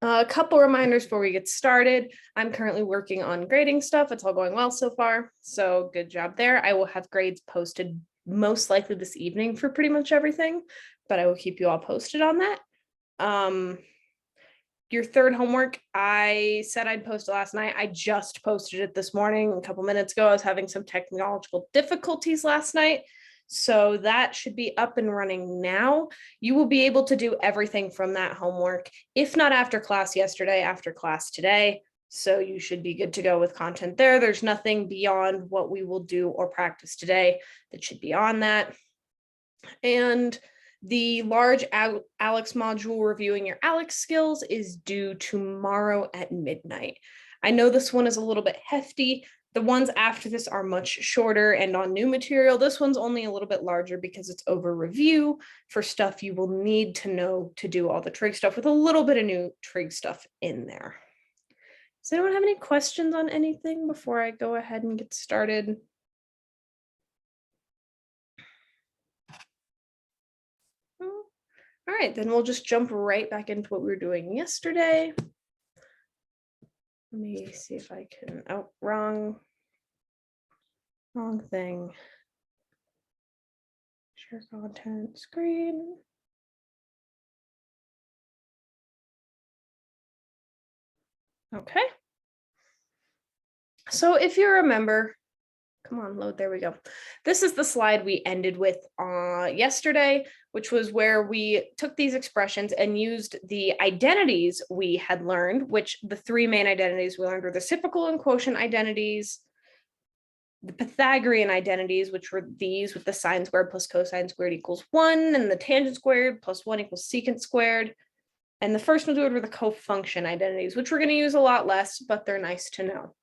A couple reminders before we get started. I'm currently working on grading stuff. It's all going well so far, so good job there. I will have grades posted most likely this evening for pretty much everything, but I will keep you all posted on that. Your third homework, I said I'd post it last night. I just posted it this morning a couple minutes ago. I was having some technological difficulties last night, so that should be up and running now. You will be able to do everything from that homework, if not after class yesterday, after class today. So you should be good to go with content there. There's nothing beyond what we will do or practice today that should be on that. And the large ALEX module reviewing your ALEX skills is due tomorrow at midnight. I know this one is a little bit hefty. The ones after this are much shorter and on new material. This one's only a little bit larger because it's over review for stuff you will need to know to do all the trig stuff with a little bit of new trig stuff in there. Does anyone have any questions on anything before I go ahead and get started? All right, then we'll just jump right back into what we were doing yesterday. Let me see if I can, oh, wrong thing. Share content screen. Okay. So if you remember, come on, load, there we go. This is the slide we ended with yesterday, which was where we took these expressions and used the identities we had learned, which the three main identities we learned were the reciprocal and quotient identities, the Pythagorean identities, which were these with the sine squared plus cosine squared equals 1, and the tangent squared plus 1 equals secant squared. And the first ones were the cofunction identities, which we're going to use a lot less, but they're nice to know.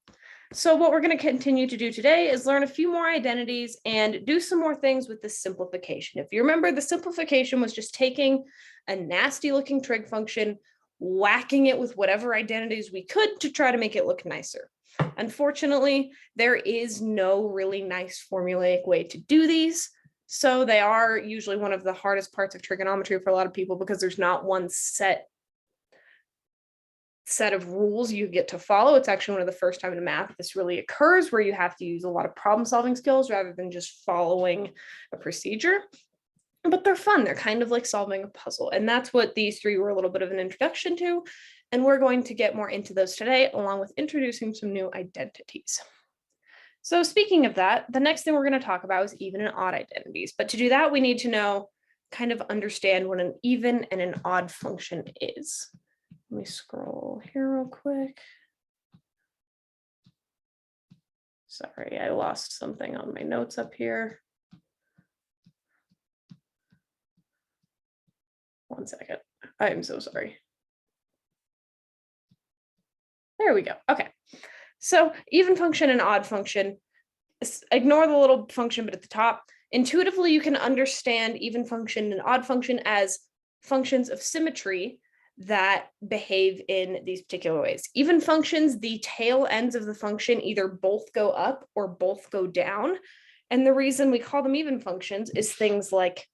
So what we're going to continue to do today is learn a few more identities and do some more things with the simplification. If you remember, the simplification was just taking a nasty looking trig function, whacking it with whatever identities we could to try to make it look nicer. Unfortunately, there is no really nice formulaic way to do these. So they are usually one of the hardest parts of trigonometry for a lot of people because there's not one set of rules you get to follow. It's actually one of the first time in math this really occurs, where you have to use a lot of problem solving skills rather than just following a procedure. But they're fun. They're kind of like solving a puzzle. And that's what these three were a little bit of an introduction to. And we're going to get more into those today, along with introducing some new identities. So speaking of that, the next thing we're going to talk about is even and odd identities. But to do that, we need to know, kind of understand what an even and an odd function is. Let me scroll here real quick. Sorry, I lost something on my notes up here. One second. I'm so sorry. There we go. Okay. So even function and odd function, ignore the little function but at the top. Intuitively, you can understand even function and odd function as functions of symmetry that behave in these particular ways. Even functions, the tail ends of the function either both go up or both go down. And the reason we call them even functions is things like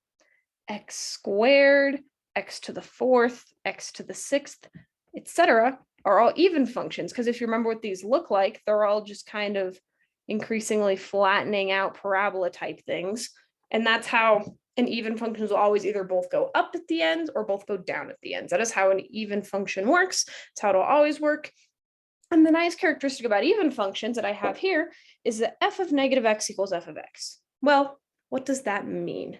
x squared, x to the fourth, x to the sixth, etc. are all even functions, because if you remember what these look like, they're all just kind of increasingly flattening out parabola type things. And that's how an even functions will always either both go up at the ends or both go down at the ends. That is how an even function works. It's how it'll always work. And the nice characteristic about even functions that I have here is that f of negative x equals f of x. Well, what does that mean?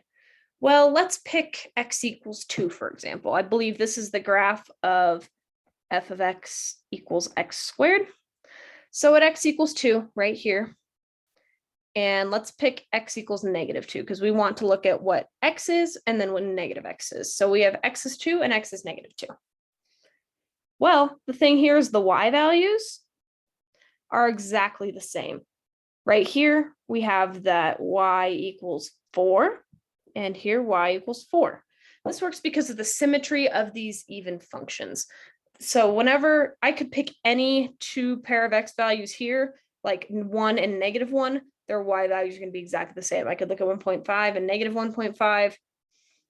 Well, let's pick x equals 2, for example. I believe this is the graph of f of x equals x squared. So at x equals 2 right here, and let's pick x equals negative 2 because we want to look at what x is and then what negative x is. So we have x is 2 and x is negative 2. Well, the thing here is the y values are exactly the same. Right here, we have that y equals 4, and here y equals 4. This works because of the symmetry of these even functions. So whenever I could pick any two pair of x values here, like 1 and negative 1, their y values are going to be exactly the same. I could look at 1.5 and negative 1.5.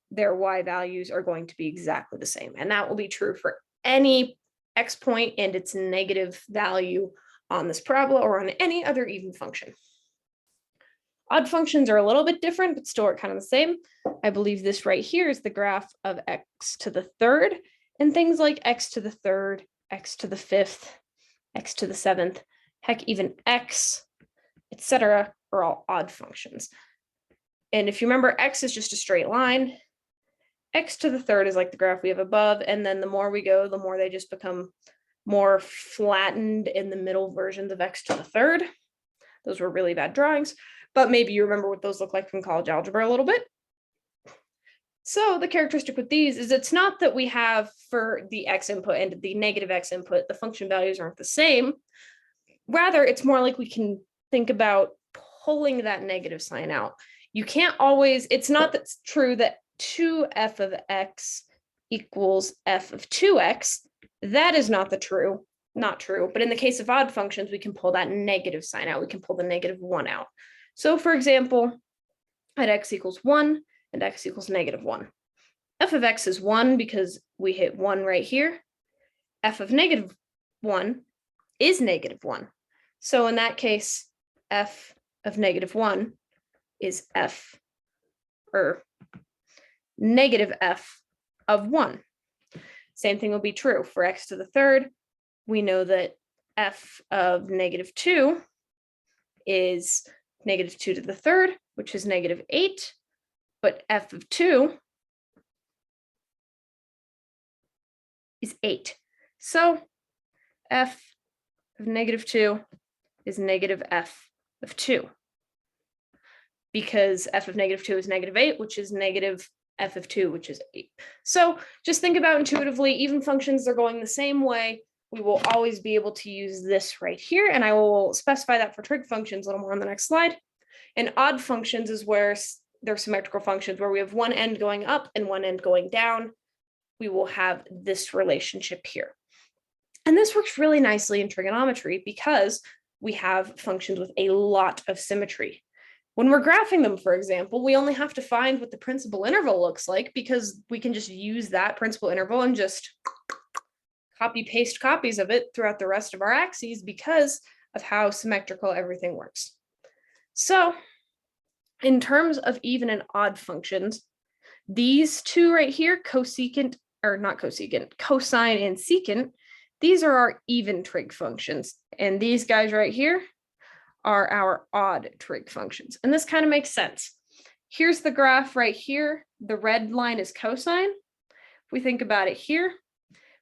Their y values are going to be exactly the same. And that will be true for any x point and its negative value on this parabola or on any other even function. Odd functions are a little bit different, but still are kind of the same. I believe this right here is the graph of x to the third, and things like x to the third, x to the fifth, x to the seventh, heck, even x, etc., are all odd functions. And if you remember, x is just a straight line. X to the third is like the graph we have above, and then the more we go, the more they just become more flattened in the middle versions of x to the third. Those were really bad drawings, but maybe you remember what those look like from college algebra a little bit. So the characteristic with these is it's not that we have for the x input and the negative x input, the function values aren't the same. Rather, it's more like we can think about pulling that negative sign out. You can't always, it's not that it's true that 2f of x equals f of 2x. That is not true. But in the case of odd functions, we can pull that negative sign out. We can pull the negative 1 out. So for example, at x equals 1 and x equals negative 1. F of x is 1 because we hit 1 right here. F of negative 1 is negative 1. So in that case, f of negative 1 is f, or negative f of 1. Same thing will be true for x to the third. We know that f of negative 2 is negative 2 to the third, which is negative 8, but f of 2 is 8. So f of negative 2 is negative f of 2, because f of negative 2 is negative 8, which is negative f of 2, which is 8. So just think about intuitively, even functions are going the same way. We will always be able to use this right here, and I will specify that for trig functions a little more on the next slide. And odd functions is where they're symmetrical functions, where we have one end going up and one end going down. We will have this relationship here. And this works really nicely in trigonometry because we have functions with a lot of symmetry. When we're graphing them, for example, we only have to find what the principal interval looks like because we can just use that principal interval and just copy paste copies of it throughout the rest of our axes because of how symmetrical everything works. So in terms of even and odd functions, these two right here, cosecant, or not cosecant, cosine and secant, these are our even trig functions. And these guys right here are our odd trig functions. And this kind of makes sense. Here's the graph right here. The red line is cosine. If we think about it here,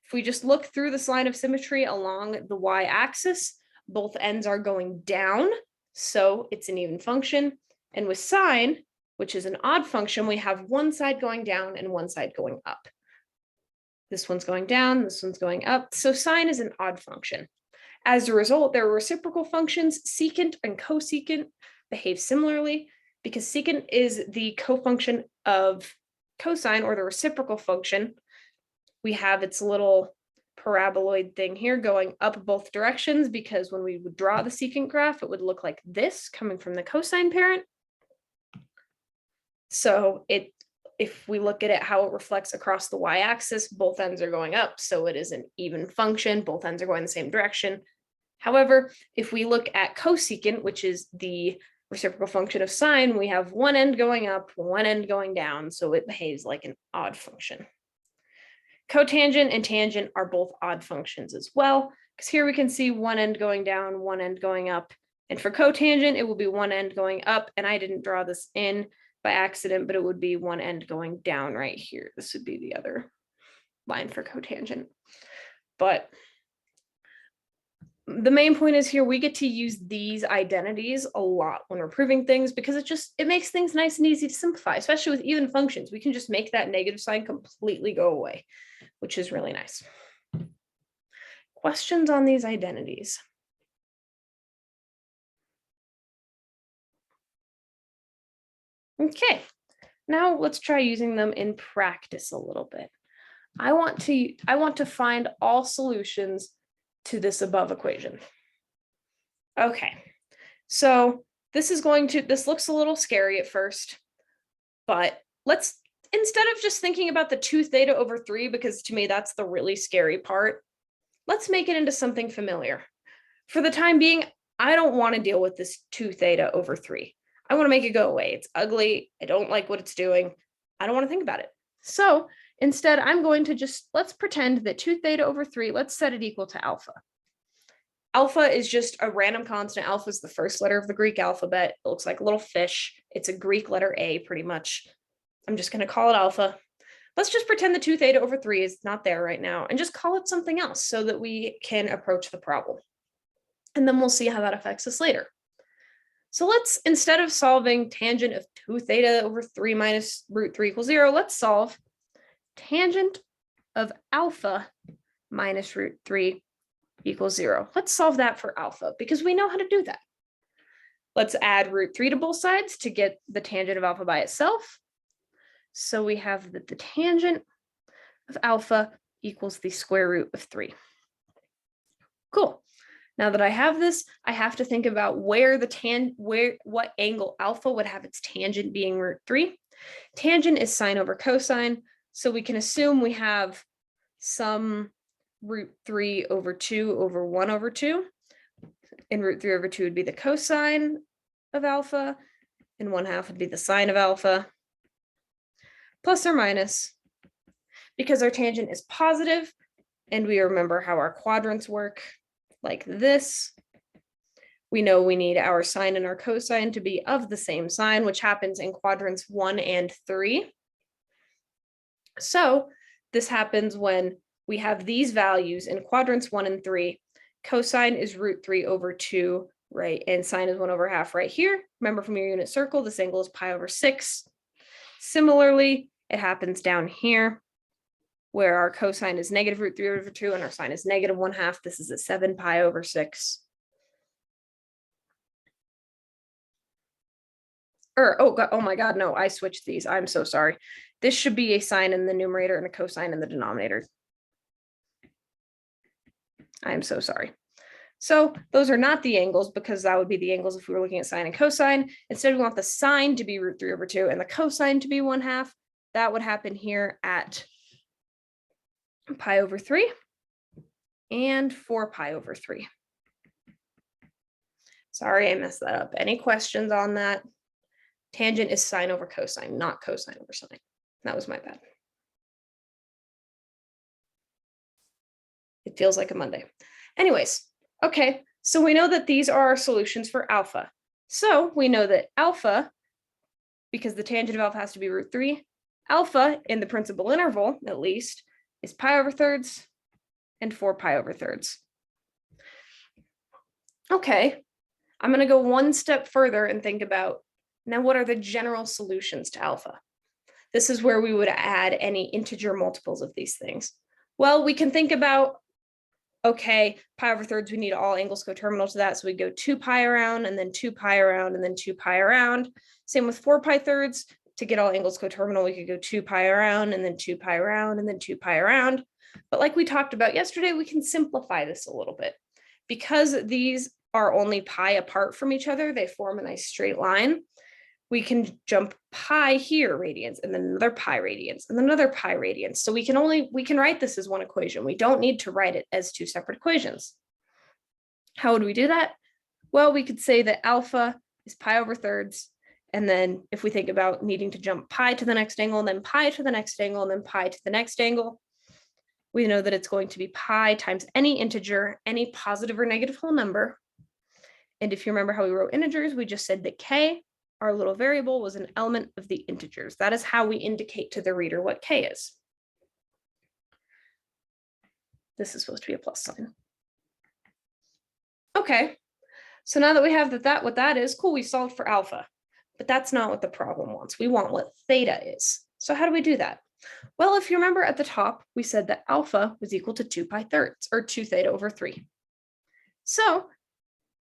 if we just look through this line of symmetry along the y-axis, both ends are going down, so it's an even function. And with sine, which is an odd function, we have one side going down and one side going up. This one's going down, this one's going up. So sine is an odd function. As a result, their reciprocal functions, secant and cosecant, behave similarly because secant is the cofunction of cosine, or the reciprocal function. We have its little paraboloid thing here going up both directions because when we would draw the secant graph, it would look like this coming from the cosine parent. So if we look at it, how it reflects across the y-axis, both ends are going up. So it is an even function. Both ends are going the same direction. However, if we look at cosecant, which is the reciprocal function of sine, we have one end going up, one end going down. So it behaves like an odd function. Cotangent and tangent are both odd functions as well, because here we can see one end going down, one end going up. And for cotangent, it will be one end going up. And I didn't draw this in by accident, but it would be one end going down right here. This would be the other line for cotangent. But the main point is here, we get to use these identities a lot when we're proving things because it makes things nice and easy to simplify, especially with even functions. We can just make that negative sign completely go away, which is really nice. Questions on these identities? Okay, now let's try using them in practice a little bit. I want to find all solutions to this above equation. Okay, so this looks a little scary at first, but let's, instead of just thinking about the 2 theta over 3, because to me that's the really scary part, let's make it into something familiar. For the time being, I don't want to deal with this 2 theta over 3. I want to make it go away. It's ugly. I don't like what it's doing. I don't want to think about it. So instead, I'm going to just, let's pretend that 2 theta over 3, let's set it equal to alpha. Alpha is just a random constant. Alpha is the first letter of the Greek alphabet. It looks like a little fish. It's a Greek letter A, pretty much. I'm just going to call it alpha. Let's just pretend the 2 theta over 3 is not there right now and just call it something else so that we can approach the problem. And then we'll see how that affects us later. So let's, instead of solving tangent of 2 theta over 3 minus root 3 equals 0, let's solve tangent of alpha minus root 3 equals 0. Let's solve that for alpha because we know how to do that. Let's add root 3 to both sides to get the tangent of alpha by itself. So we have that the tangent of alpha equals the square root of 3. Cool. Now that I have this, I have to think about where what angle alpha would have its tangent being root 3. Tangent is sine over cosine, so we can assume we have some root 3 over 2 over 1 over 2. And root 3 over 2 would be the cosine of alpha, and 1/2 would be the sine of alpha, plus or minus, because our tangent is positive, and we remember how our quadrants work, like this. We know we need our sine and our cosine to be of the same sign, which happens in quadrants 1 and 3. So this happens when we have these values in quadrants 1 and 3. Cosine is root 3 over 2, right? And sine is 1/2 right here. Remember from your unit circle, this angle is pi over 6. Similarly, it happens down here where our cosine is negative root 3 over 2 and our sine is negative 1/2. This is a 7 pi over 6. Oh my God, no, I switched these. I'm so sorry. This should be a sine in the numerator and a cosine in the denominator. I'm so sorry. So those are not the angles because that would be the angles if we were looking at sine and cosine. Instead, we want the sine to be root 3 over 2 and the cosine to be 1/2. That would happen here at pi over 3 and 4 pi over 3. Sorry, I messed that up. Any questions on that? Tangent is sine over cosine, not cosine over sine. That was my bad. It feels like a Monday. Anyways, okay, so we know that these are our solutions for alpha. So we know that alpha, because the tangent of alpha has to be root 3, alpha in the principal interval, at least, is pi over thirds and 4 pi over thirds. Okay, I'm going to go one step further and think about, now what are the general solutions to alpha? This is where we would add any integer multiples of these things. Well, we can think about, okay, pi over thirds, we need all angles coterminal to that. So we go 2 pi around and then 2 pi around and then 2 pi around. Same with 4 pi thirds. To get all angles coterminal, we could go 2 pi around and then 2 pi around and then 2 pi around. But like we talked about yesterday, we can simplify this a little bit. Because these are only pi apart from each other, they form a nice straight line. We can jump pi here radians and then another pi radians and then another pi radians. So we can write this as one equation. We don't need to write it as 2 separate equations. How would we do that? Well, we could say that alpha is pi over thirds. And then if we think about needing to jump pi to the next angle and then pi to the next angle and then pi to the next angle, we know that it's going to be pi times any integer, any positive or negative whole number. And if you remember how we wrote integers, we just said that k, our little variable, was an element of the integers. That is how we indicate to the reader what k is. This is supposed to be a plus sign. Okay, so now that we have what that is, cool, we solved for alpha, but that's not what the problem wants. We want what theta is. So how do we do that? Well, if you remember at the top, we said that alpha was equal to 2 pi thirds, or 2 theta over 3. So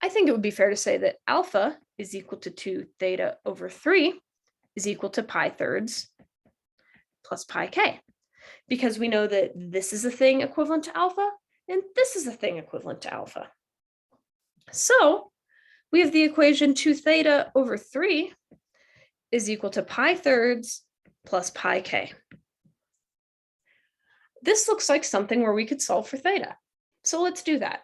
I think it would be fair to say that alpha is equal to 2 theta over 3 is equal to pi thirds plus pi k, because we know that this is a thing equivalent to alpha and this is a thing equivalent to alpha. So we have the equation 2 theta over 3 is equal to pi thirds plus pi k. This looks like something where we could solve for theta. So let's do that.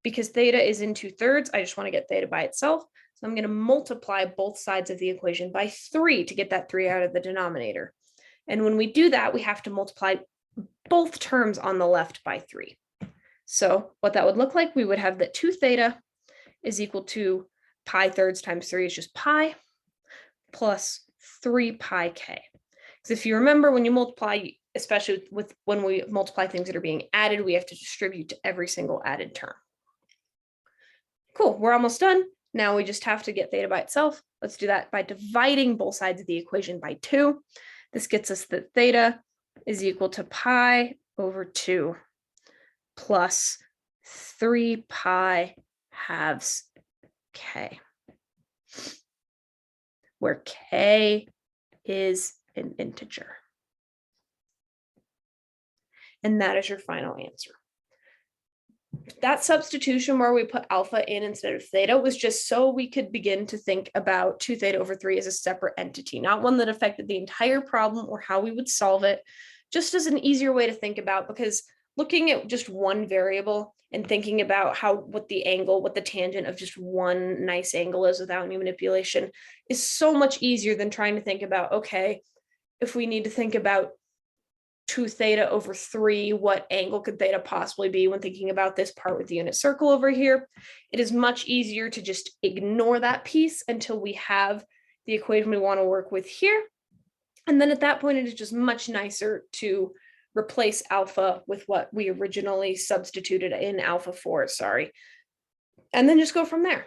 Because theta is in 2/3, I just want to get theta by itself. So I'm going to multiply both sides of the equation by 3 to get that 3 out of the denominator. And when we do that, we have to multiply both terms on the left by 3. So what that would look like, we would have that 2 theta is equal to pi thirds times 3 is just pi plus 3 pi k. Because if you remember, when you multiply, especially when we multiply things that are being added, we have to distribute to every single added term. Cool, we're almost done. Now we just have to get theta by itself. Let's do that by dividing both sides of the equation by 2. This gets us that theta is equal to pi over 2 plus 3 pi halves k, where k is an integer. And that is your final answer. That substitution where we put alpha in instead of theta was just so we could begin to think about 2 theta over 3 as a separate entity, not one that affected the entire problem or how we would solve it, just as an easier way to think about, because looking at just one variable and thinking about what the tangent of just one nice angle is without any manipulation is so much easier than trying to think about, okay, if we need to think about 2 theta over 3, what angle could theta possibly be when thinking about this part with the unit circle over here? It is much easier to just ignore that piece until we have the equation we want to work with here. And then at that point, it is just much nicer to replace alpha with what we originally substituted in alpha for, and then just go from there.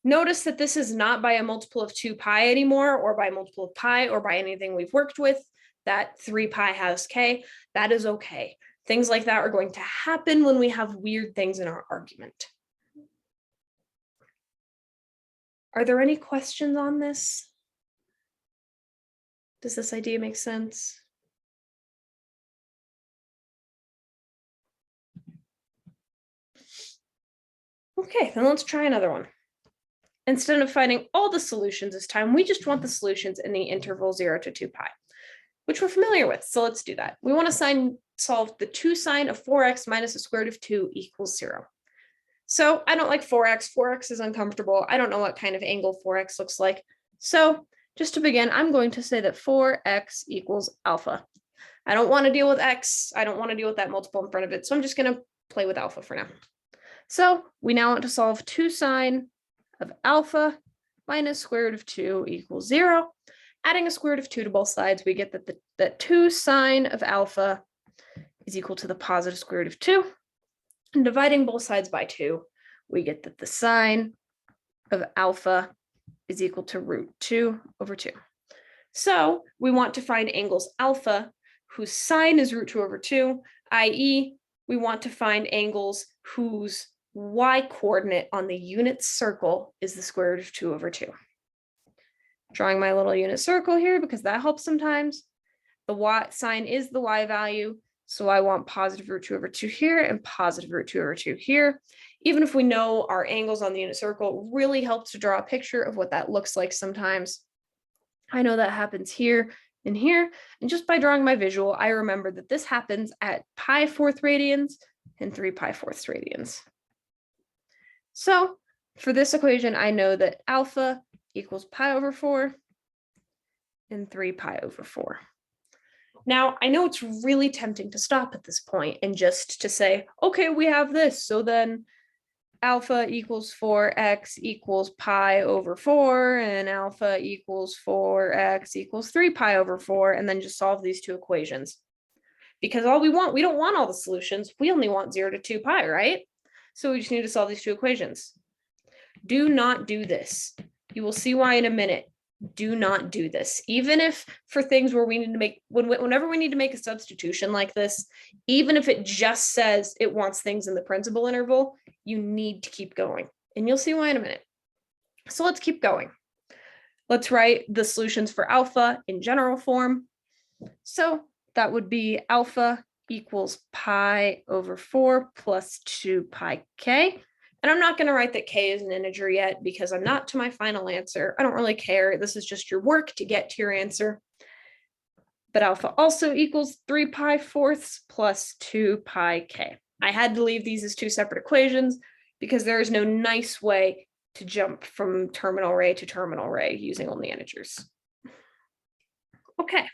Notice that this is not by a multiple of 2 pi anymore, or by a multiple of pi, or by anything we've worked with. That 3 pi has k, that is okay. Things like that are going to happen when we have weird things in our argument. Are there any questions on this? Does this idea make sense? Okay, then let's try another one. Instead of finding all the solutions this time, we just want the solutions in the interval 0 to 2 pi, which we're familiar with. So let's do that. We want to solve the 2 sine of 4x minus the square root of 2 equals 0. So I don't like 4x. 4x is uncomfortable. I don't know what kind of angle 4x looks like. So just to begin, I'm going to say that 4x equals alpha. I don't want to deal with x. I don't want to deal with that multiple in front of it. So I'm just going to play with alpha for now. So we now want to solve 2 sine of alpha minus square root of 2 equals 0. Adding a square root of 2 to both sides, we get that 2 sine of alpha is equal to the positive square root of 2. And dividing both sides by 2, we get that the sine of alpha is equal to root 2 over 2. So we want to find angles alpha whose sine is root 2 over 2, i.e. we want to find angles whose y-coordinate on the unit circle is the square root of 2 over 2. Drawing my little unit circle here because that helps sometimes. The y sine is the y value, so I want positive root 2 over 2 here and positive root 2 over 2 here. Even if we know our angles on the unit circle, it really helps to draw a picture of what that looks like sometimes. I know that happens here and here, and just by drawing my visual, I remember that this happens at pi 4th radians and 3 pi 4th radians. So for this equation, I know that alpha equals pi over 4 and 3 pi over 4. Now, I know it's really tempting to stop at this point and just to say, okay, we have this. So then alpha equals 4x equals pi over 4 and alpha equals 4x equals 3 pi over 4, and then just solve these two equations. Because we don't want all the solutions. We only want 0 to 2 pi, right? So we just need to solve these two equations. Do not do this. You will see why in a minute. Do not do this. Even if for things where we need to make, whenever we need to make a substitution like this, even if it just says it wants things in the principal interval, you need to keep going. And you'll see why in a minute. So let's keep going. Let's write the solutions for alpha in general form. So that would be alpha equals pi over 4 plus 2 pi k. And I'm not going to write that k is an integer yet because I'm not to my final answer. I don't really care. This is just your work to get to your answer. but alpha also equals 3 pi fourths plus 2 pi k. I had to leave these as two separate equations because there is no nice way to jump from terminal array to terminal array using only integers. Okay,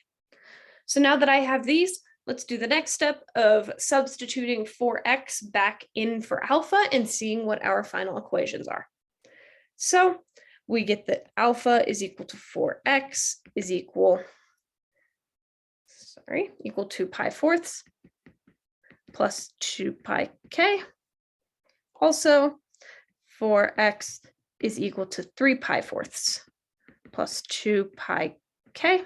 so now that I have these, let's do the next step of substituting 4x back in for alpha and seeing what our final equations are. So we get that alpha is equal to 4x is equal to pi fourths plus 2 pi k. Also, 4x is equal to 3 pi fourths plus 2 pi k.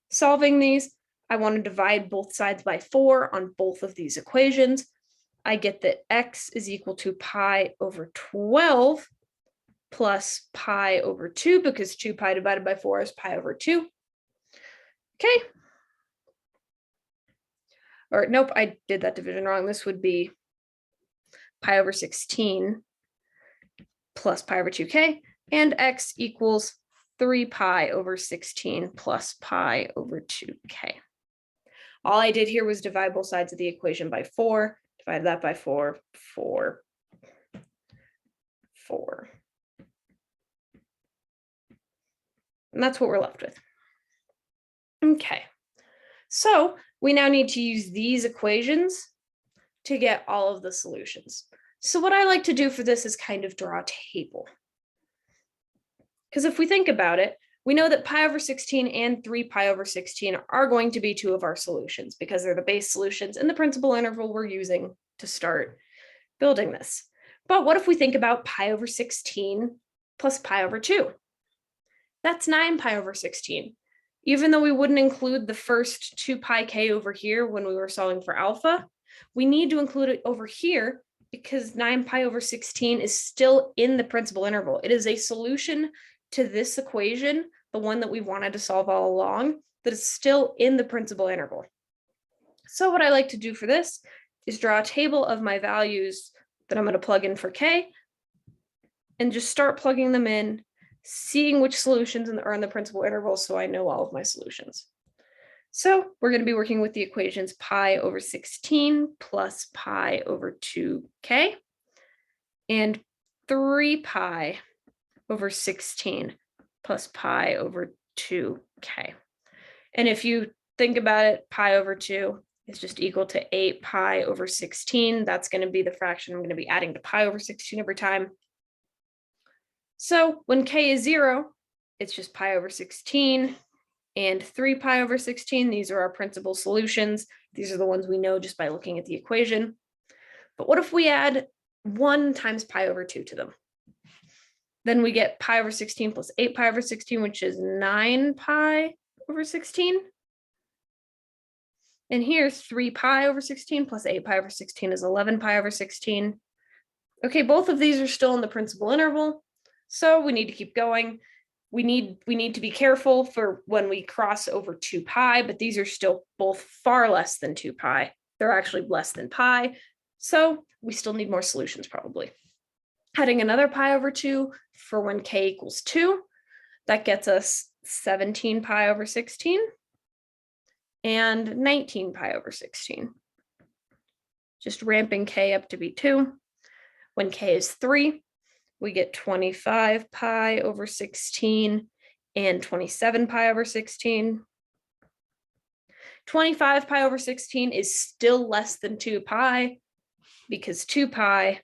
Solving these, I want to divide both sides by 4 on both of these equations. I get that x is equal to pi over 12 plus pi over 2, because 2 pi divided by 4 is pi over 2. Okay. Or nope, I did that division wrong. This would be pi over 16 plus pi over 2k, and x equals 3 pi over 16 plus pi over 2k. All I did here was divide both sides of the equation by 4, divided that by 4, 4, 4. And that's what we're left with. Okay, so we now need to use these equations to get all of the solutions. So what I like to do for this is kind of draw a table. Because if we think about it, we know that pi over 16 and 3 pi over 16 are going to be two of our solutions because they're the base solutions in the principal interval we're using to start building this. But what if we think about pi over 16 plus pi over 2? That's 9 pi over 16. Even though we wouldn't include the first 2 pi k over here when we were solving for alpha, we need to include it over here because 9 pi over 16 is still in the principal interval. It is a solution to this equation, the one that we wanted to solve all along, that is still in the principal interval. So what I like to do for this is draw a table of my values that I'm going to plug in for k and just start plugging them in, seeing which solutions are in the principal interval so I know all of my solutions. So we're going to be working with the equations pi over 16 plus pi over 2k and 3 pi over 16 plus pi over 2k. And if you think about it, pi over 2 is just equal to 8 pi over 16. That's going to be the fraction I'm going to be adding to pi over 16 every time. So when k is 0, it's just pi over 16 and 3 pi over 16. These are our principal solutions. These are the ones we know just by looking at the equation. But what if we add 1 times pi over 2 to them? Then we get pi over 16 plus 8 pi over 16, which is 9 pi over 16. And here's 3 pi over 16 plus 8 pi over 16 is 11 pi over 16. Okay, both of these are still in the principal interval. So we need to keep going. We need to be careful for when we cross over 2 pi, but these are still both far less than 2 pi. They're actually less than pi. So we still need more solutions probably. Adding another pi over 2 for when k equals 2, that gets us 17 pi over 16 and 19 pi over 16. Just ramping k up to be 2. When k is 3, we get 25 pi over 16 and 27 pi over 16. 25 pi over 16 is still less than 2 pi because 2 pi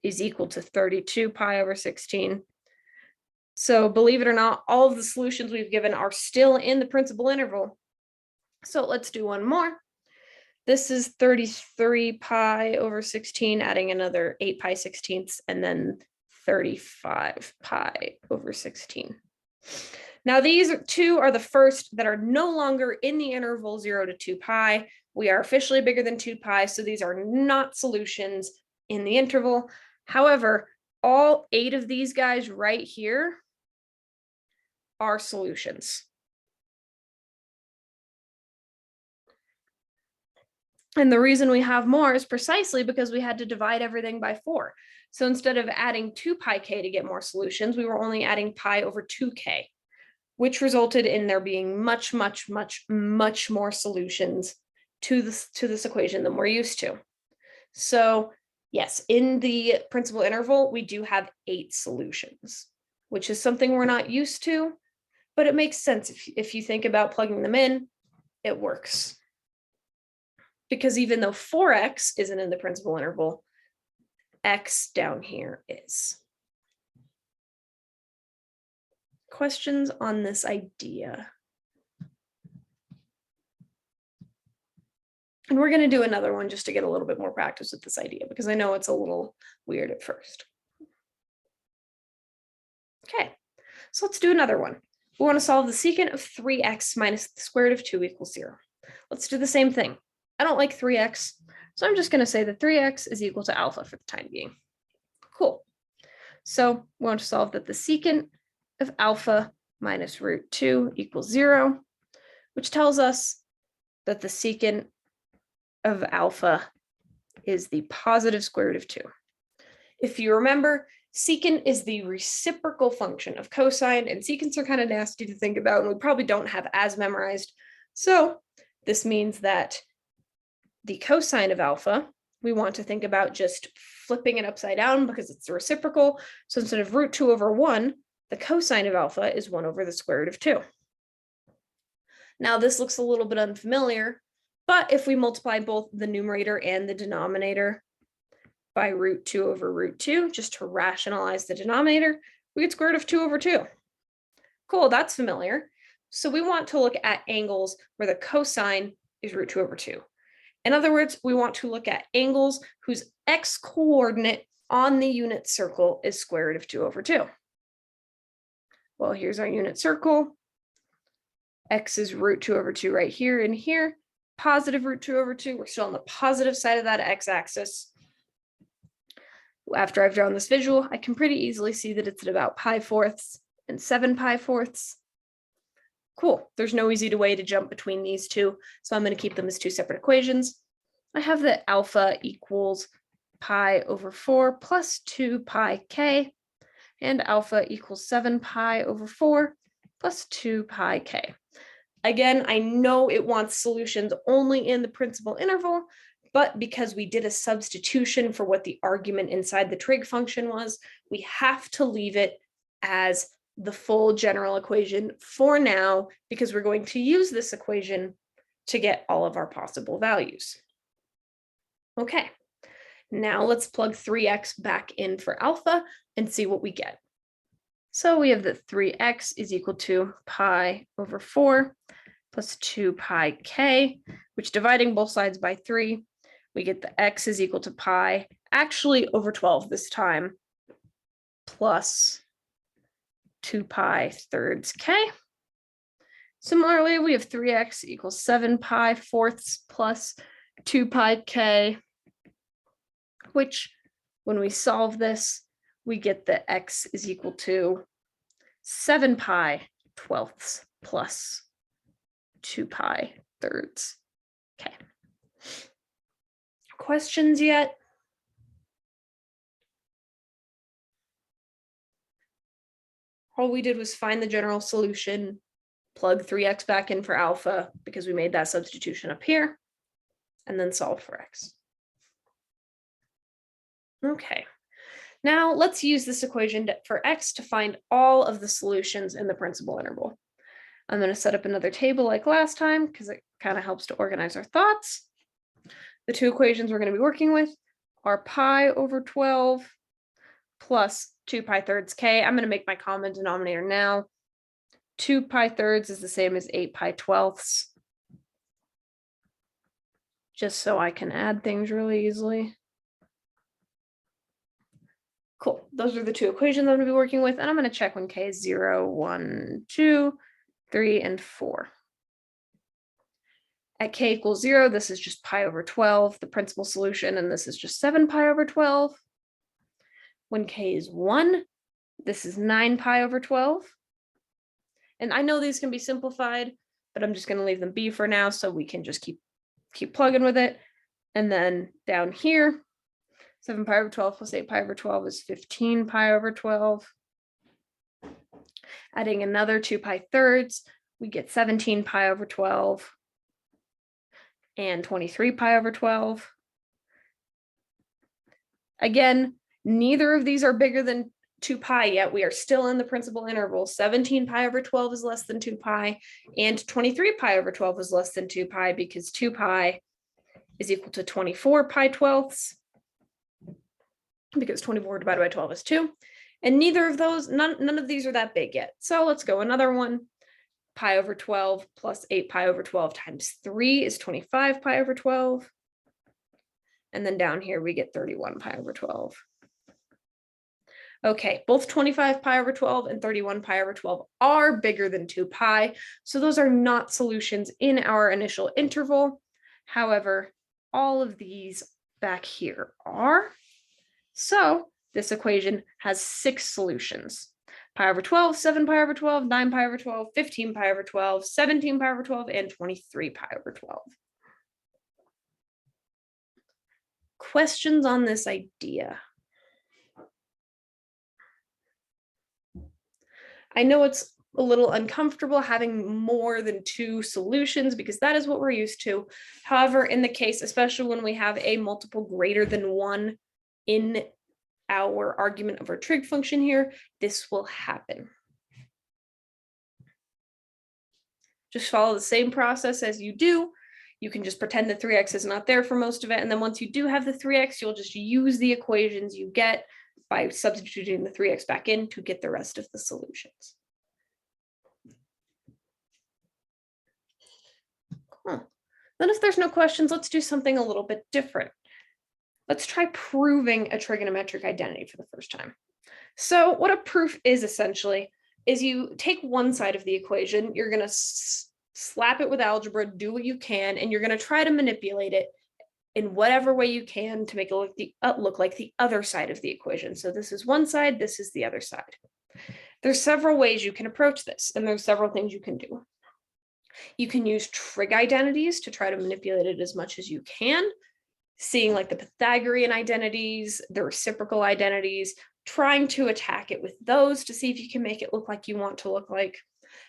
is equal to 32 pi over 16. So believe it or not, all of the solutions we've given are still in the principal interval. So let's do one more. This is 33 pi over 16, adding another 8 pi 16ths, and then 35 pi over 16. Now these two are the first that are no longer in the interval 0 to 2 pi. We are officially bigger than 2 pi, so these are not solutions in the interval. However, all 8 of these guys right here are solutions. And the reason we have more is precisely because we had to divide everything by 4. So instead of adding 2 pi k to get more solutions, we were only adding pi over 2k. which resulted in there being much, much, much, much more solutions to this equation than we're used to. So yes, in the principal interval, we do have 8 solutions, which is something we're not used to, but it makes sense if you think about plugging them in, it works. Because even though 4x isn't in the principal interval, x down here is. Questions on this idea? And we're going to do another one just to get a little bit more practice with this idea, because I know it's a little weird at first. Okay, so let's do another one. We want to solve the secant of 3x minus the square root of 2 equals 0. Let's do the same thing. I don't like 3x, so I'm just going to say that 3x is equal to alpha for the time being. Cool. So we want to solve that the secant of alpha minus root 2 equals 0, which tells us that the secant of alpha is the positive square root of 2. If you remember, secant is the reciprocal function of cosine, and secants are kind of nasty to think about, and we probably don't have as memorized. So this means that the cosine of alpha, we want to think about just flipping it upside down because it's the reciprocal. So instead of root 2 over 1, the cosine of alpha is 1 over the square root of 2. Now this looks a little bit unfamiliar, but if we multiply both the numerator and the denominator by root 2 over root 2, just to rationalize the denominator, we get square root of 2 over 2. Cool, that's familiar. So we want to look at angles where the cosine is root 2 over 2. In other words, we want to look at angles whose x-coordinate on the unit circle is square root of 2 over 2. Well, here's our unit circle. X is root 2 over 2 right here and here. Positive root 2 over 2. We're still on the positive side of that x-axis. After I've drawn this visual, I can pretty easily see that it's at about pi fourths and 7 pi fourths. Cool. There's no easy way to jump between these two, so I'm going to keep them as 2 separate equations. I have that alpha equals pi over 4 plus 2 pi k, and alpha equals 7 pi over 4 plus 2 pi k. Again, I know it wants solutions only in the principal interval, but because we did a substitution for what the argument inside the trig function was, we have to leave it as the full general equation for now, because we're going to use this equation to get all of our possible values. Okay, now let's plug 3x back in for alpha and see what we get. So we have that 3x is equal to pi over 4 plus 2 pi k, which dividing both sides by 3, we get the x is equal to pi, actually over 12 this time, plus 2 pi thirds k. Similarly, we have 3x equals 7 pi fourths plus 2 pi k, which when we solve this, we get that x is equal to 7 pi twelfths plus 2 pi thirds k. Questions yet? All we did was find the general solution, plug 3x back in for alpha because we made that substitution up here, and then solve for x. Okay, now let's use this equation for x to find all of the solutions in the principal interval. I'm going to set up another table like last time because it kind of helps to organize our thoughts. The 2 equations we're going to be working with are pi over 12 plus 2 pi thirds k. I'm going to make my common denominator now. 2 pi thirds is the same as 8 pi twelfths, just so I can add things really easily. Cool. Those are the 2 equations I'm going to be working with, and I'm going to check when k is 0, 1, 2, 3, and 4. At k equals 0, this is just pi over 12, the principal solution, and this is just 7 pi over 12. When k is 1, this is 9 pi over 12. And I know these can be simplified, but I'm just going to leave them be for now so we can just keep plugging with it. And then down here, 7 pi over 12 plus 8 pi over 12 is 15 pi over 12. Adding another 2 pi thirds, we get 17 pi over 12 and 23 pi over 12. Again, neither of these are bigger than 2 pi yet. We are still in the principal interval. 17 pi over 12 is less than 2 pi, and 23 pi over 12 is less than 2 pi because 2 pi is equal to 24 pi twelfths, because 24 divided by 12 is 2. And neither of those, none of these are that big yet. So let's go another one. Pi over 12 plus 8 pi over 12 times 3 is 25 pi over 12. And then down here we get 31 pi over 12. Okay, both 25 pi over 12 and 31 pi over 12 are bigger than 2 pi. So those are not solutions in our initial interval. However, all of these back here are. So this equation has 6 solutions. Pi over 12, 7 pi over 12, 9 pi over 12, 15 pi over 12, 17 pi over 12, and 23 pi over 12. Questions on this idea? I know it's a little uncomfortable having more than 2 solutions because that is what we're used to. However, in the case, especially when we have a multiple greater than 1 in our argument of our trig function here, this will happen. Just follow the same process as you do. You can just pretend the 3x is not there for most of it. And then once you do have the 3x, you'll just use the equations you get by substituting the 3x back in to get the rest of the solutions. Cool. Then if there's no questions, let's do something a little bit different. Let's try proving a trigonometric identity for the first time. So what a proof is essentially is you take one side of the equation, you're going to slap it with algebra, do what you can, and you're going to try to manipulate it in whatever way you can to make it look like the other side of the equation. So this is one side, this is the other side. There's several ways you can approach this, and there's several things you can do. You can use trig identities to try to manipulate it as much as you can, seeing like the Pythagorean identities, the reciprocal identities, trying to attack it with those to see if you can make it look like you want to look like.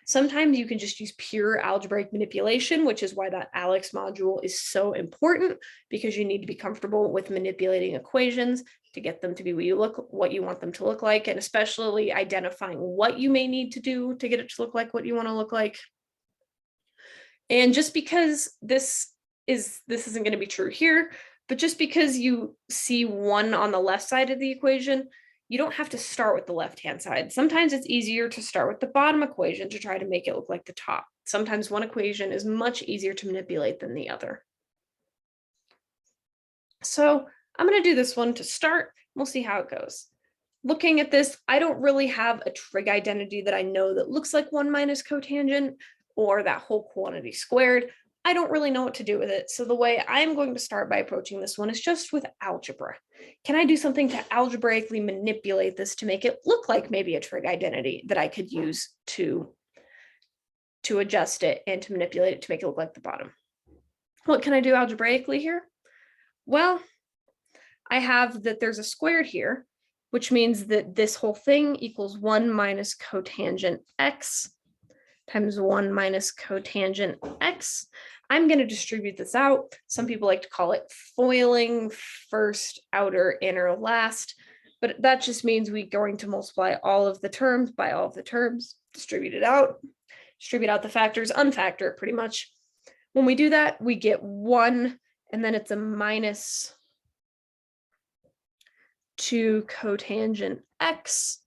Sometimes you can just use pure algebraic manipulation, which is why that ALEX module is so important, because you need to be comfortable with manipulating equations to get them to be what you want them to look like, and especially identifying what you may need to do to get it to look like what you want to look like. And just because this isn't going to be true here, but just because you see 1 on the left side of the equation, you don't have to start with the left-hand side. Sometimes it's easier to start with the bottom equation to try to make it look like the top. Sometimes one equation is much easier to manipulate than the other. So I'm going to do this one to start. We'll see how it goes. Looking at this, I don't really have a trig identity that I know that looks like 1 minus cotangent or that whole quantity squared. I don't really know what to do with it. So the way I'm going to start by approaching this one is just with algebra. Can I do something to algebraically manipulate this to make it look like maybe a trig identity that I could use to adjust it and to manipulate it to make it look like the bottom? What can I do algebraically here? Well, I have that there's a squared here, which means that this whole thing equals 1 minus cotangent x times 1 minus cotangent x. I'm going to distribute this out. Some people like to call it foiling, first, outer, inner, last, but that just means we're going to multiply all of the terms by all of the terms, distribute out the factors, unfactor it pretty much. When we do that, we get 1, and then it's a minus 2 cotangent x,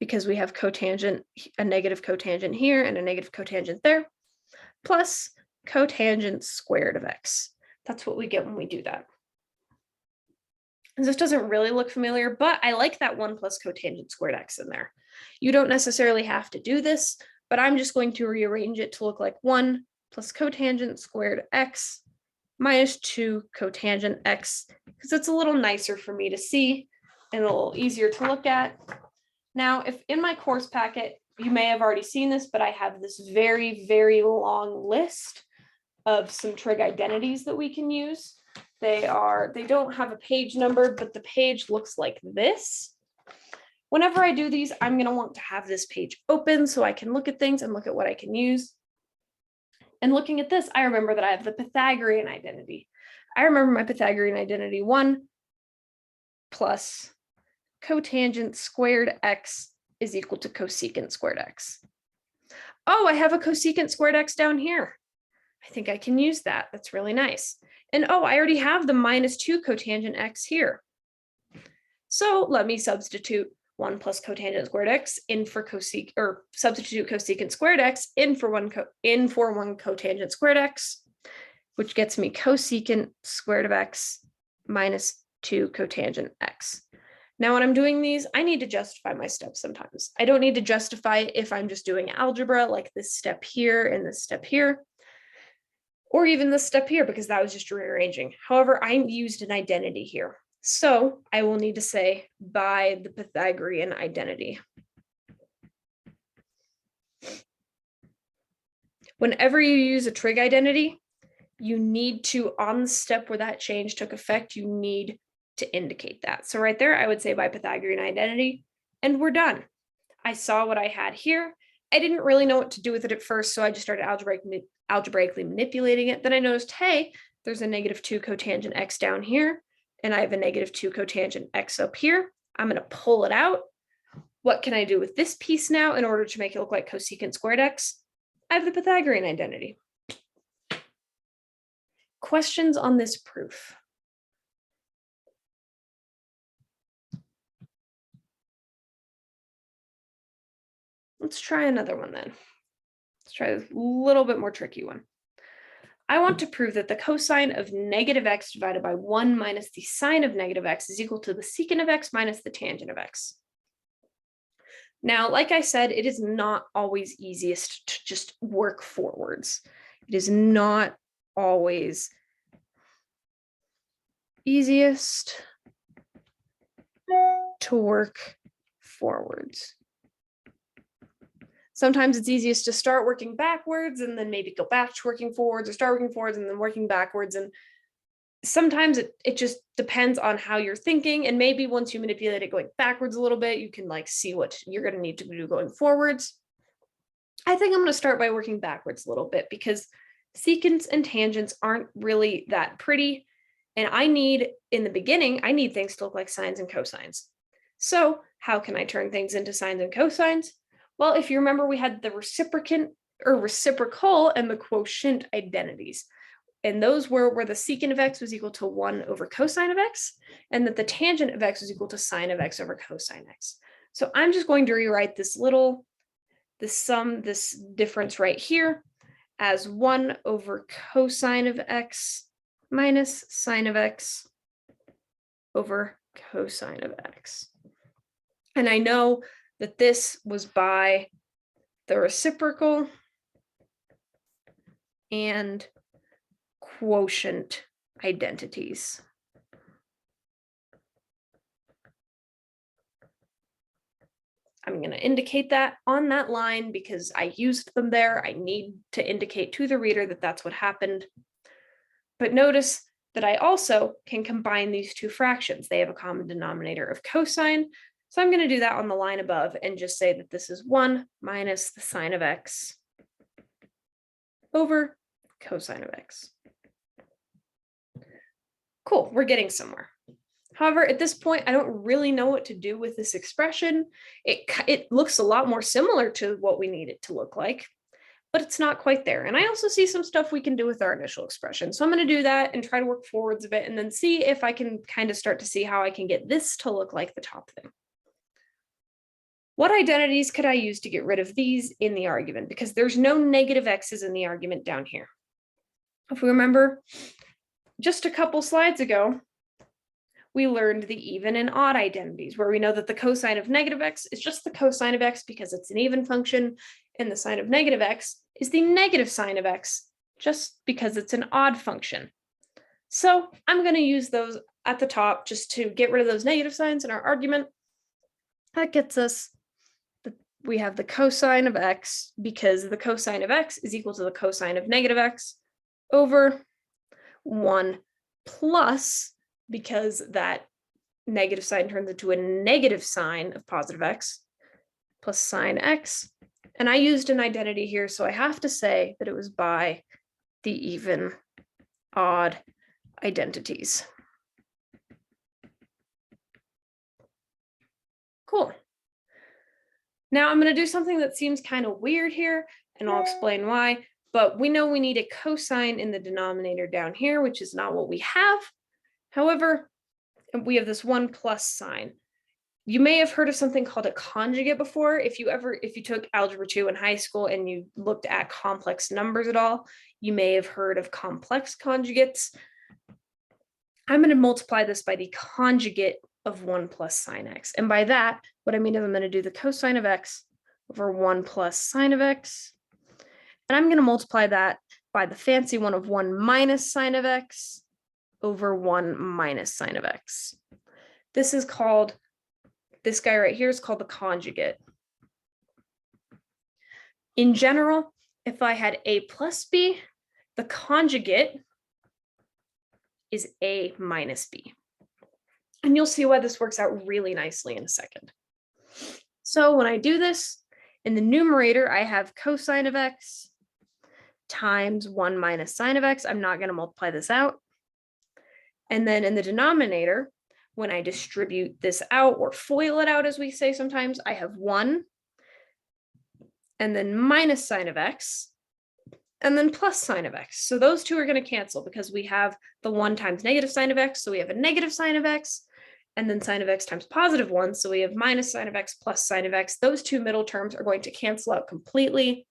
because we have cotangent, a negative cotangent here and a negative cotangent there, plus cotangent squared of x. That's what we get when we do that. And this doesn't really look familiar, but I like that 1 plus cotangent squared x in there. You don't necessarily have to do this, but I'm just going to rearrange it to look like 1 plus cotangent squared x minus 2 cotangent x, because it's a little nicer for me to see and a little easier to look at. Now, if in my course packet, you may have already seen this, but I have this very, very long list of some trig identities that we can use. They don't have a page number, but the page looks like this. Whenever I do these, I'm going to want to have this page open so I can look at things and look at what I can use. And looking at this, I remember that I have the Pythagorean identity. I remember my Pythagorean identity 1 plus cotangent squared x is equal to cosecant squared x. Oh, I have a cosecant squared x down here. I think I can use that. That's really nice. And oh, I already have the -2 cotangent x here. So let me substitute 1 plus cotangent squared x in for cosecant, or substitute cosecant squared x in for one cotangent squared x, which gets me cosecant squared of x minus 2 cotangent x. Now, when I'm doing these, I need to justify my steps sometimes. I don't need to justify if I'm just doing algebra, like this step here and this step here, or even this step here, because that was just rearranging. However, I used an identity here. So I will need to say by the Pythagorean identity. Whenever you use a trig identity, you need to, on the step where that change took effect, you need to indicate that. So right there, I would say by Pythagorean identity, and we're done. I saw what I had here. I didn't really know what to do with it at first, so I just started algebraically manipulating it. Then I noticed, hey, there's a -2 cotangent x down here, and I have a -2 cotangent x up here. I'm going to pull it out. What can I do with this piece now in order to make it look like cosecant squared x? I have the Pythagorean identity. Questions on this proof? Let's try another one then. Let's try a little bit more tricky one. I want to prove that the cosine of -x divided by 1 minus the sine of -x is equal to the secant of x minus the tangent of x. Now, like I said, it is not always easiest to just work forwards. It is not always easiest to work forwards. Sometimes it's easiest to start working backwards and then maybe go back to working forwards, or start working forwards and then working backwards. And sometimes it just depends on how you're thinking. And maybe once you manipulate it going backwards a little bit, you can like see what you're going to need to do going forwards. I think I'm going to start by working backwards a little bit because secants and tangents aren't really that pretty. And in the beginning, I need things to look like sines and cosines. So how can I turn things into sines and cosines? Well, if you remember, we had the reciprocant or reciprocal and the quotient identities. And those were where the secant of x was equal to 1 over cosine of x, and that the tangent of x was equal to sine of x over cosine x. So I'm just going to rewrite this difference right here as 1 over cosine of x minus sine of x over cosine of x. And I know that this was by the reciprocal and quotient identities. I'm going to indicate that on that line because I used them there. I need to indicate to the reader that that's what happened. But notice that I also can combine these two fractions. They have a common denominator of cosine. So I'm going to do that on the line above and just say that this is 1 minus the sine of x over cosine of x. Cool, we're getting somewhere. However, at this point, I don't really know what to do with this expression. It looks a lot more similar to what we need it to look like, but it's not quite there. And I also see some stuff we can do with our initial expression. So I'm going to do that and try to work forwards a bit and then see if I can kind of start to see how I can get this to look like the top thing. What identities could I use to get rid of these in the argument? Because there's no negative x's in the argument down here. If we remember, just a couple slides ago, we learned the even and odd identities, where we know that the cosine of -x is just the cosine of x because it's an even function, and the sine of -x is the negative sine of x just because it's an odd function. So I'm going to use those at the top just to get rid of those negative signs in our argument. That gets us, we have the cosine of x because the cosine of x is equal to the cosine of -x over 1 plus, because that negative sign turns into a negative sign of positive x plus sine x. And I used an identity here, so I have to say that it was by the even odd identities. Cool. Now I'm going to do something that seems kind of weird here, and I'll explain why. But we know we need a cosine in the denominator down here, which is not what we have. However, we have this 1 plus sign. You may have heard of something called a conjugate before. If you took algebra 2 in high school and you looked at complex numbers at all, you may have heard of complex conjugates. I'm going to multiply this by the conjugate of 1 plus sine x. And by that, what I mean is I'm going to do the cosine of x over 1 plus sine of x. And I'm going to multiply that by the fancy one of 1 minus sine of x over 1 minus sine of x. This guy right here is called the conjugate. In general, if I had a plus b, the conjugate is a minus b. And you'll see why this works out really nicely in a second. So when I do this, in the numerator, I have cosine of x times 1 minus sine of x. I'm not going to multiply this out. And then in the denominator, when I distribute this out or FOIL it out, as we say sometimes, I have 1 and then minus sine of x and then plus sine of x. So those two are going to cancel because we have the 1 times negative sine of x. So we have a negative sine of x, and then sine of x times positive 1. So we have minus sine of x plus sine of x. Those two middle terms are going to cancel out completely.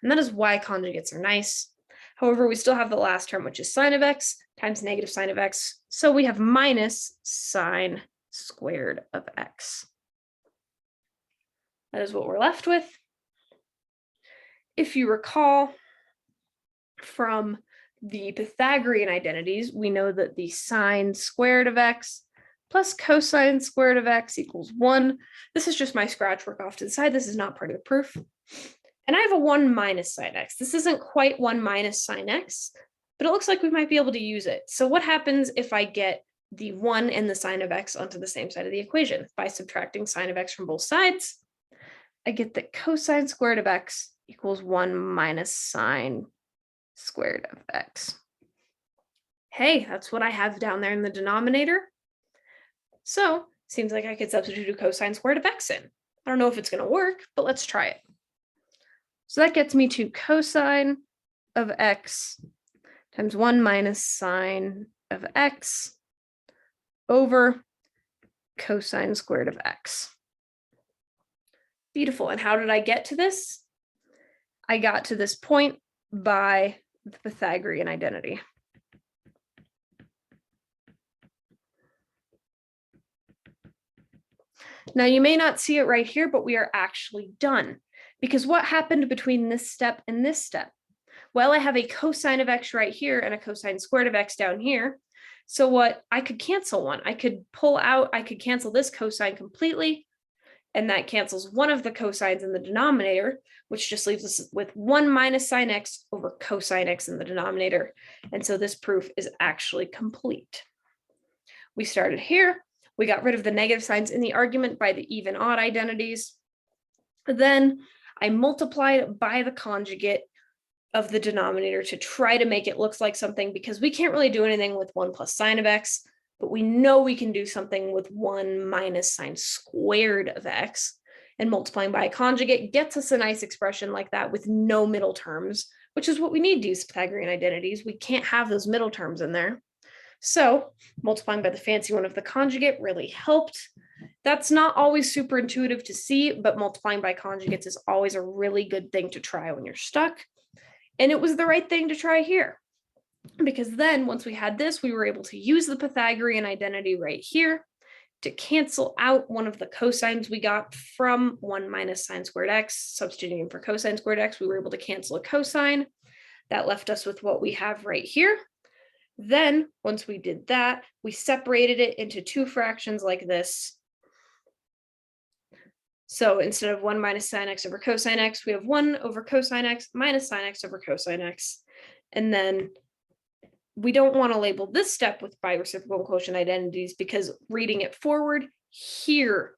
And that is why conjugates are nice. However, we still have the last term, which is sine of x times negative sine of x. So we have minus sine squared of x. That is what we're left with. If you recall from the Pythagorean identities, we know that the sine squared of x plus cosine squared of x equals 1. This is just my scratch work off to the side. This is not part of the proof. And I have a 1 minus sine x. This isn't quite 1 minus sine x, but it looks like we might be able to use it. So what happens if I get the 1 and the sine of x onto the same side of the equation? By subtracting sine of x from both sides, I get that cosine squared of x equals 1 minus sine squared of x. Hey, that's what I have down there in the denominator. So seems like I could substitute a cosine squared of x in. I don't know if it's going to work, but let's try it. So that gets me to cosine of x times 1 minus sine of x over cosine squared of x. Beautiful. And how did I get to this? I got to this point by the Pythagorean identity. Now you may not see it right here, but we are actually done. Because what happened between this step and this step? Well, I have a cosine of x right here and a cosine squared of x down here. So I could cancel one. I could cancel this cosine completely, and that cancels one of the cosines in the denominator, which just leaves us with 1 minus sine x over cosine x in the denominator. And so this proof is actually complete. We started here. We got rid of the negative signs in the argument by the even odd identities. Then I multiplied by the conjugate of the denominator to try to make it look like something, because we can't really do anything with 1 plus sine of x, but we know we can do something with 1 minus sine squared of x. And multiplying by a conjugate gets us a nice expression like that with no middle terms, which is what we need to use Pythagorean identities. We can't have those middle terms in there. So multiplying by the fancy one of the conjugate really helped. That's not always super intuitive to see, but multiplying by conjugates is always a really good thing to try when you're stuck. And it was the right thing to try here, because then once we had this, we were able to use the Pythagorean identity right here to cancel out one of the cosines we got from 1 minus sine squared x. Substituting for cosine squared x, we were able to cancel a cosine. That left us with what we have right here. Then once we did that, we separated it into two fractions like this. So instead of 1 minus sine x over cosine x, we have 1 over cosine x minus sine x over cosine x. And then we don't want to label this step with bireciprocal quotient identities because reading it forward here,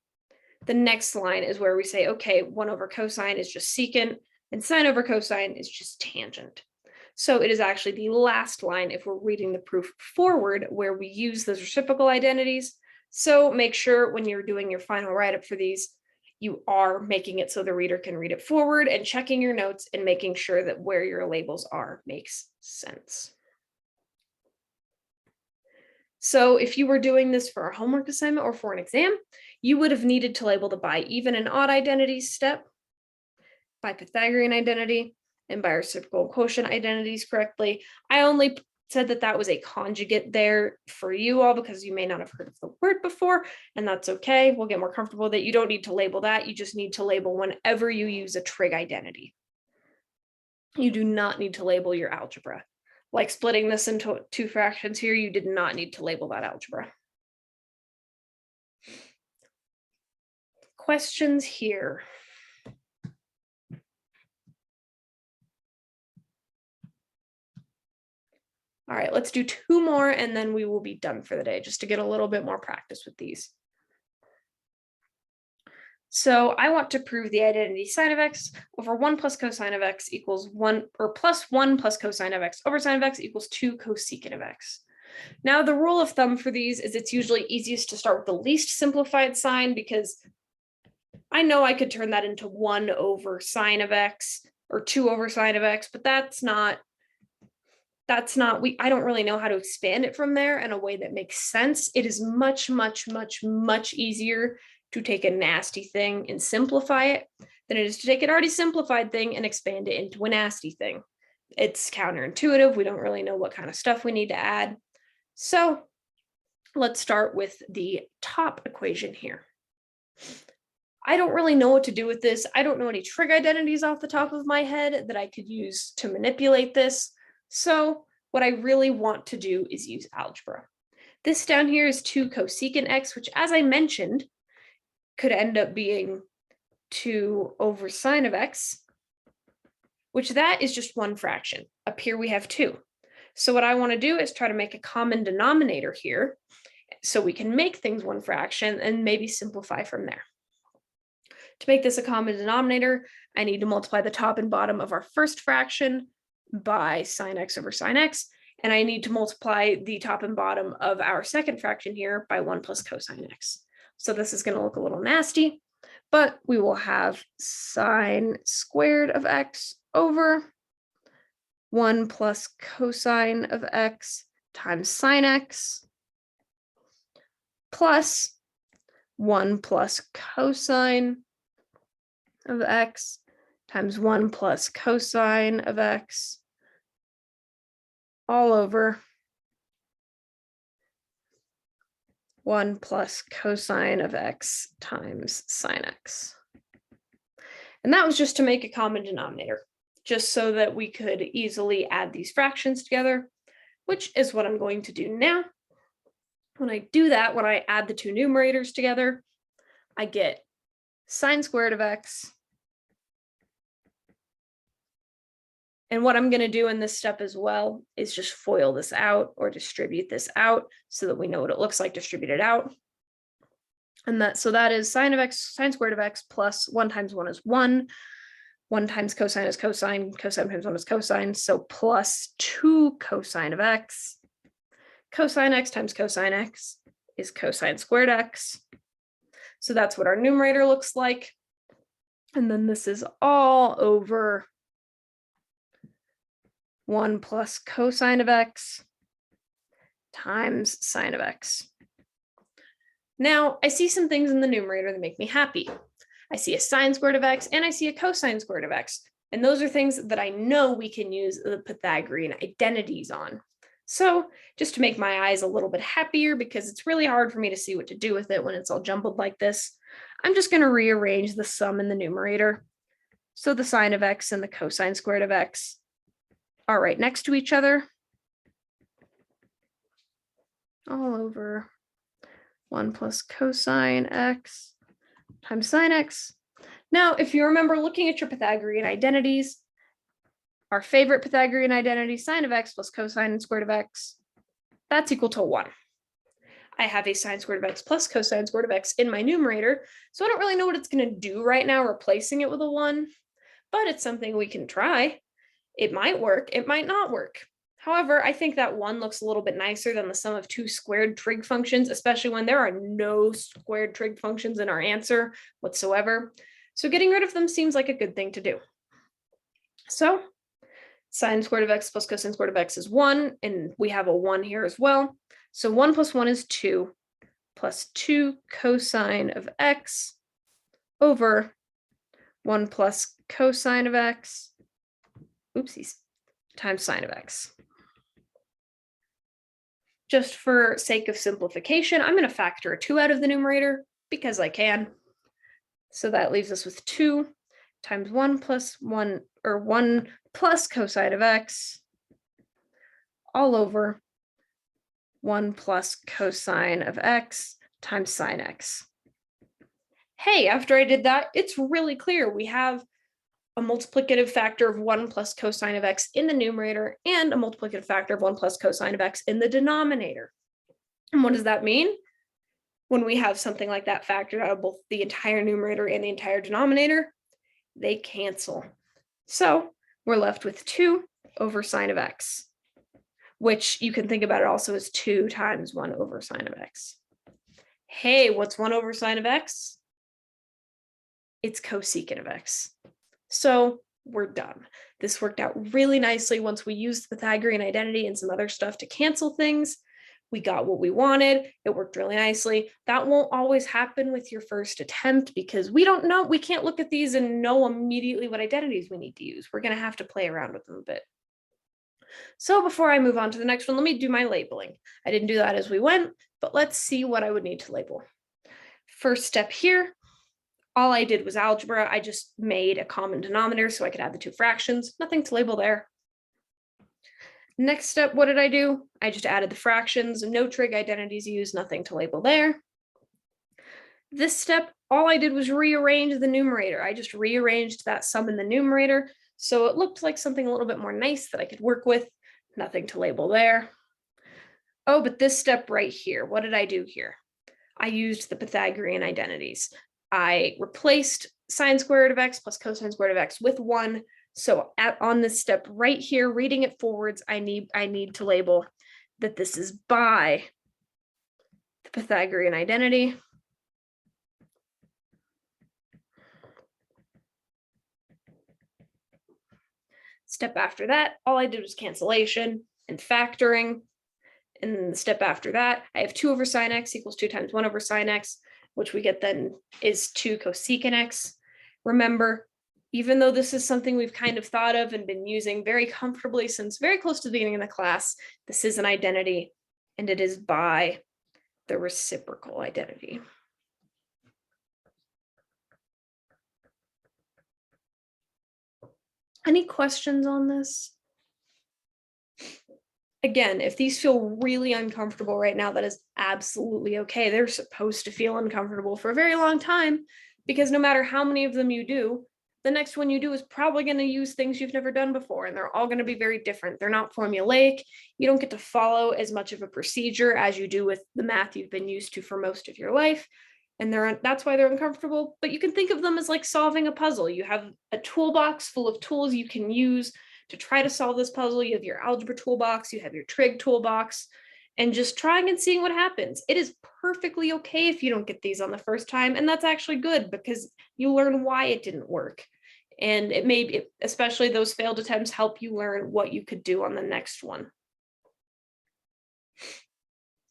the next line is where we say, okay, 1 over cosine is just secant and sine over cosine is just tangent. So it is actually the last line if we're reading the proof forward where we use those reciprocal identities. So make sure when you're doing your final write-up for these, you are making it so the reader can read it forward and checking your notes and making sure that where your labels are makes sense. So if you were doing this for a homework assignment or for an exam, you would have needed to label the by even and odd identities step, by Pythagorean identity, and by reciprocal quotient identities correctly. I only said that that was a conjugate there for you all because you may not have heard of the word before, and that's okay. We'll get more comfortable that you don't need to label that. You just need to label whenever you use a trig identity. You do not need to label your algebra. Like splitting this into 2 fractions here, you did not need to label that algebra. Questions here? All right, let's do 2 more and then we will be done for the day just to get a little bit more practice with these. So I want to prove the identity sine of x over 1 plus cosine of x equals 1, or plus 1 plus cosine of x over sine of x equals 2 cosecant of x. Now the rule of thumb for these is it's usually easiest to start with the least simplified sign because I know I could turn that into 1 over sine of x or 2 over sine of x, but I don't really know how to expand it from there in a way that makes sense. It is much, much, much, much easier to take a nasty thing and simplify it than it is to take an already simplified thing and expand it into a nasty thing. It's counterintuitive. We don't really know what kind of stuff we need to add. So let's start with the top equation here. I don't really know what to do with this. I don't know any trig identities off the top of my head that I could use to manipulate this. So what I really want to do is use algebra. This down here is 2 cosecant x, which as I mentioned, could end up being 2 over sine of x, which that is just 1 fraction. Up here we have 2. So what I want to do is try to make a common denominator here so we can make things 1 fraction and maybe simplify from there. To make this a common denominator, I need to multiply the top and bottom of our first fraction by sine x over sine x, and I need to multiply the top and bottom of our second fraction here by 1 plus cosine x. So this is going to look a little nasty, but we will have sine squared of x over 1 plus cosine of x times sine x plus 1 plus cosine of x times 1 plus cosine of x all over 1 plus cosine of x times sine x. And that was just to make a common denominator, just so that we could easily add these fractions together, which is what I'm going to do now. When I do that, when I add the 2 numerators together, I get sine squared of x. And what I'm going to do in this step as well is just FOIL this out or distribute this out so that we know what it looks like distributed out. And that is sine of x, sine squared of x plus 1 times 1 is 1. 1 times cosine is cosine. Cosine times 1 is cosine. So plus 2 cosine of x. Cosine x times cosine x is cosine squared x. So that's what our numerator looks like. And then this is all over 1 plus cosine of x times sine of x. Now, I see some things in the numerator that make me happy. I see a sine squared of x and I see a cosine squared of x. And those are things that I know we can use the Pythagorean identities on. So just to make my eyes a little bit happier, because it's really hard for me to see what to do with it when it's all jumbled like this, I'm just going to rearrange the sum in the numerator. So the sine of x and the cosine squared of x are right next to each other. All over 1 plus cosine x times sine x. Now, if you remember looking at your Pythagorean identities, Our favorite Pythagorean identity, sine of x plus cosine and squared of x, that's equal to 1. I have a sine squared of x plus cosine squared of x in my numerator, so I don't really know what it's going to do right now, replacing it with a 1, but it's something we can try. It might work, it might not work. However, I think that 1 looks a little bit nicer than the sum of 2 squared trig functions, especially when there are no squared trig functions in our answer whatsoever. So getting rid of them seems like a good thing to do. So sine squared of x plus cosine squared of x is 1, and we have a 1 here as well. So 1 plus 1 is 2, plus 2 cosine of x over 1 plus cosine of x, oopsies, times sine of x. Just for sake of simplification, I'm going to factor a 2 out of the numerator because I can. So that leaves us with 2 times 1 plus 1, or 1 plus cosine of x, all over 1 plus cosine of x times sine x. Hey, after I did that, it's really clear. We have a multiplicative factor of 1 plus cosine of x in the numerator and a multiplicative factor of 1 plus cosine of x in the denominator. And what does that mean? When we have something like that factored out of both the entire numerator and the entire denominator, they cancel. So we're left with 2 over sine of x, which you can think about it also as 2 times 1 over sine of x. Hey, what's 1 over sine of x? It's cosecant of x. So we're done. This worked out really nicely once we used the Pythagorean identity and some other stuff to cancel things. We got what we wanted. It worked really nicely. That won't always happen with your first attempt because we don't know. We can't look at these and know immediately what identities we need to use. We're going to have to play around with them a bit. So before I move on to the next one, let me do my labeling. I didn't do that as we went, but let's see what I would need to label. First step here, all I did was algebra. I just made a common denominator so I could add the 2 fractions. Nothing to label there. Next step, what did I do? I just added the fractions, no trig identities used, nothing to label there. This step, all I did was rearrange the numerator. I just rearranged that sum in the numerator, so it looked like something a little bit more nice that I could work with, nothing to label there. Oh, but this step right here, what did I do here? I used the Pythagorean identities. I replaced sine squared of x plus cosine squared of x with 1. So on this step right here, reading it forwards, I need to label that this is by the Pythagorean identity. Step after that, all I did was cancellation and factoring. And then the step after that, I have 2 over sine x equals 2 times 1 over sine x, which we get then is 2 cosecant x. Remember, even though this is something we've kind of thought of and been using very comfortably since very close to the beginning of the class, this is an identity, and it is by the reciprocal identity. Any questions on this? Again, if these feel really uncomfortable right now, that is absolutely okay. They're supposed to feel uncomfortable for a very long time because no matter how many of them you do, the next one you do is probably going to use things you've never done before, and they're all going to be very different. They're not formulaic. You don't get to follow as much of a procedure as you do with the math you've been used to for most of your life, and that's why they're uncomfortable. But you can think of them as like solving a puzzle. You have a toolbox full of tools you can use to try to solve this puzzle. You have your algebra toolbox, you have your trig toolbox, and just trying and seeing what happens. It is perfectly okay if you don't get these on the first time, and that's actually good because you learn why it didn't work. And it may, especially those failed attempts, help you learn what you could do on the next one.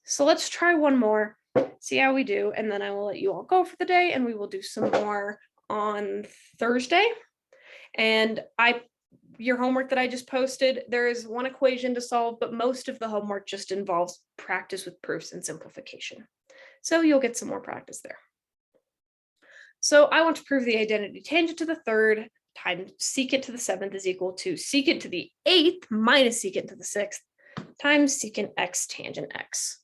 So let's try one more, see how we do, and then I will let you all go for the day, and we will do some more on Thursday. And your homework that I just posted, there is one equation to solve, but most of the homework just involves practice with proofs and simplification. So you'll get some more practice there. So I want to prove the identity tangent to the third times secant to the 7th is equal to secant to the 8th minus secant to the 6th times secant x tangent x.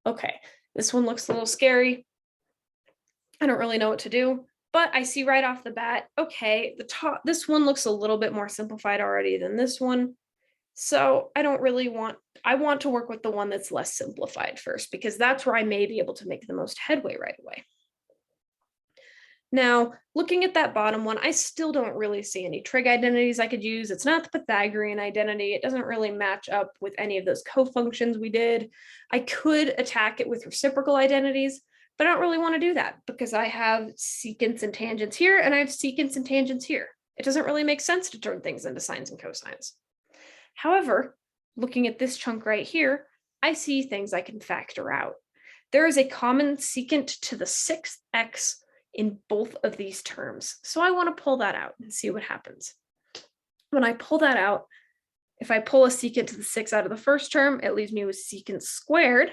Okay, this one looks a little scary. I don't really know what to do. But I see right off the bat, okay, this one looks a little bit more simplified already than this one. So I want to work with the one that's less simplified first, because that's where I may be able to make the most headway right away. Now, looking at that bottom one, I still don't really see any trig identities I could use. It's not the Pythagorean identity. It doesn't really match up with any of those cofunctions we did. I could attack it with reciprocal identities, but I don't really want to do that because I have secants and tangents here, and I have secants and tangents here. It doesn't really make sense to turn things into sines and cosines. However, looking at this chunk right here, I see things I can factor out. There is a common secant to the 6x in both of these terms. So I want to pull that out and see what happens. When I pull that out, if I pull a secant to the 6 out of the first term, it leaves me with secant squared.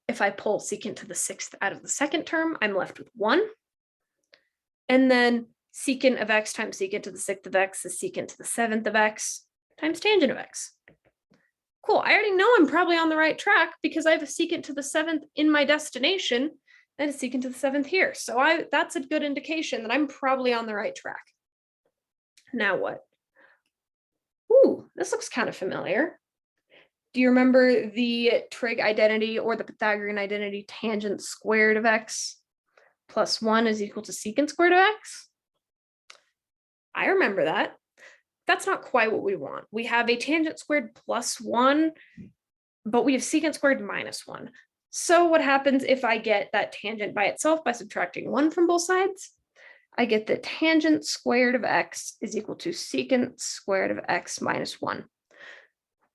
If I pull secant to the 6th out of the second term, I'm left with 1. And then secant of x times secant to the 6th of x is secant to the 7th of x times tangent of x. Cool, I already know I'm probably on the right track because I have a secant to the 7th in my destination and a secant to the 7th here. So that's a good indication that I'm probably on the right track. Now what? Ooh, this looks kind of familiar. Do you remember the trig identity or the Pythagorean identity tangent squared of x plus 1 is equal to secant squared of x? I remember that. That's not quite what we want. We have a tangent squared plus 1, but we have secant squared minus 1. So what happens if I get that tangent by itself by subtracting 1 from both sides? I get that tangent squared of x is equal to secant squared of x minus 1.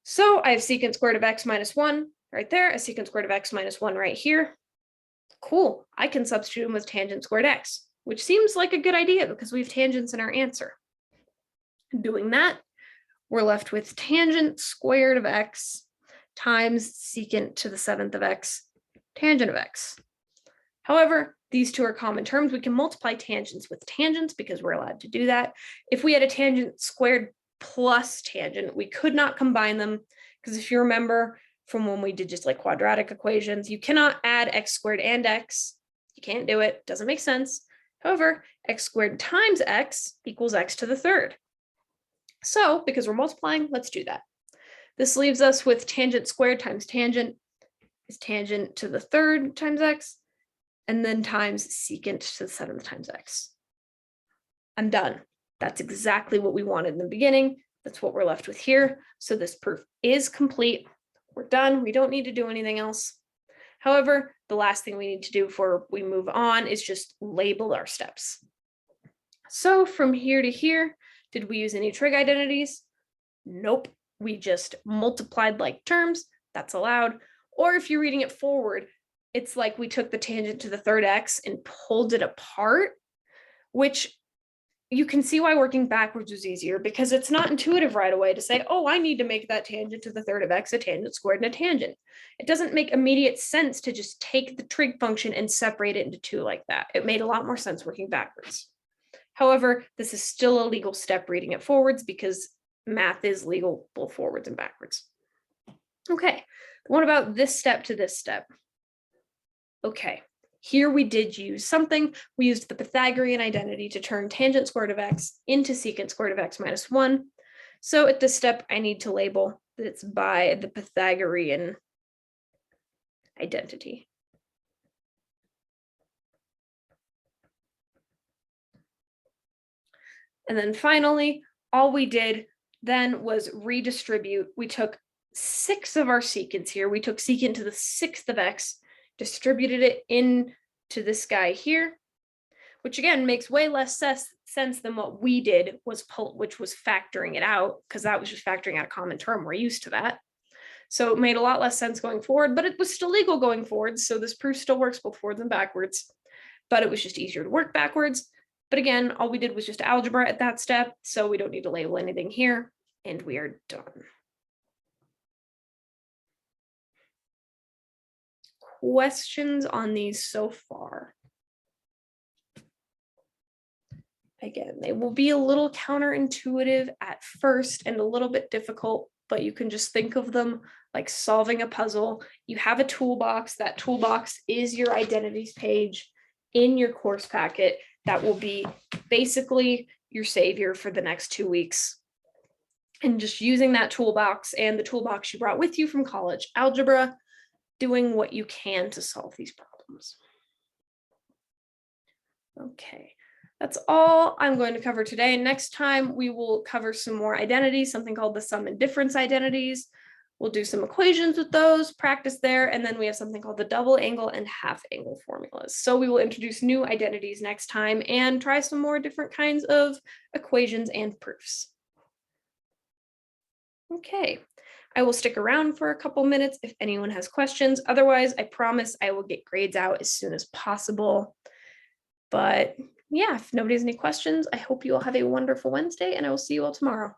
So I have secant squared of x minus 1 right there, a secant squared of x minus 1 right here. Cool, I can substitute them with tangent squared x, which seems like a good idea because we have tangents in our answer. Doing that, we're left with tangent squared of x times secant to the 7th of x, tangent of x. However, these two are common terms. We can multiply tangents with tangents because we're allowed to do that. If we had a tangent squared plus tangent, we could not combine them because if you remember from when we did just like quadratic equations, you cannot add x squared and x. You can't do it, doesn't make sense. However, x squared times x equals x to the 3rd. So because we're multiplying, let's do that. This leaves us with tangent squared times tangent is tangent to the 3rd times x, and then times secant to the 7th times x. I'm done. That's exactly what we wanted in the beginning. That's what we're left with here. So this proof is complete. We're done. We don't need to do anything else. However, the last thing we need to do before we move on is just label our steps. So from here to here, did we use any trig identities? Nope. We just multiplied like terms. That's allowed. Or if you're reading it forward, it's like we took the tangent to the 3rd x and pulled it apart, which you can see why working backwards is easier because it's not intuitive right away to say, oh, I need to make that tangent to the 3rd of x a tangent squared and a tangent. It doesn't make immediate sense to just take the trig function and separate it into 2 like that. It made a lot more sense working backwards. However, this is still a legal step reading it forwards because math is legal both forwards and backwards. Okay, what about this step to this step? Okay, here we did use something. We used the Pythagorean identity to turn tangent squared of x into secant squared of x minus 1. So at this step, I need to label that it's by the Pythagorean identity. And then finally, all we did then was redistribute. We took 6 of our secants here. We took secant to the 6th of x, distributed it into this guy here, which again makes way less sense than what we did, which was factoring it out, because that was just factoring out a common term. We're used to that. So it made a lot less sense going forward, but it was still legal going forward. So this proof still works both forwards and backwards, but it was just easier to work backwards. But again, all we did was just algebra at that step, so we don't need to label anything here, and we are done. Questions on these so far? Again, they will be a little counterintuitive at first and a little bit difficult, but you can just think of them like solving a puzzle. You have a toolbox. That toolbox is your identities page in your course packet. that will be basically your savior for the next 2 weeks. And just using that toolbox and the toolbox you brought with you from college algebra, doing what you can to solve these problems. Okay, that's all I'm going to cover today. Next time we will cover some more identities, something called the sum and difference identities. We'll do some equations with those, practice there, and then we have something called the double angle and half angle formulas. So we will introduce new identities next time and try some more different kinds of equations and proofs. Okay, I will stick around for a couple minutes if anyone has questions. Otherwise, I promise I will get grades out as soon as possible. But yeah, if nobody has any questions, I hope you all have a wonderful Wednesday, and I will see you all tomorrow.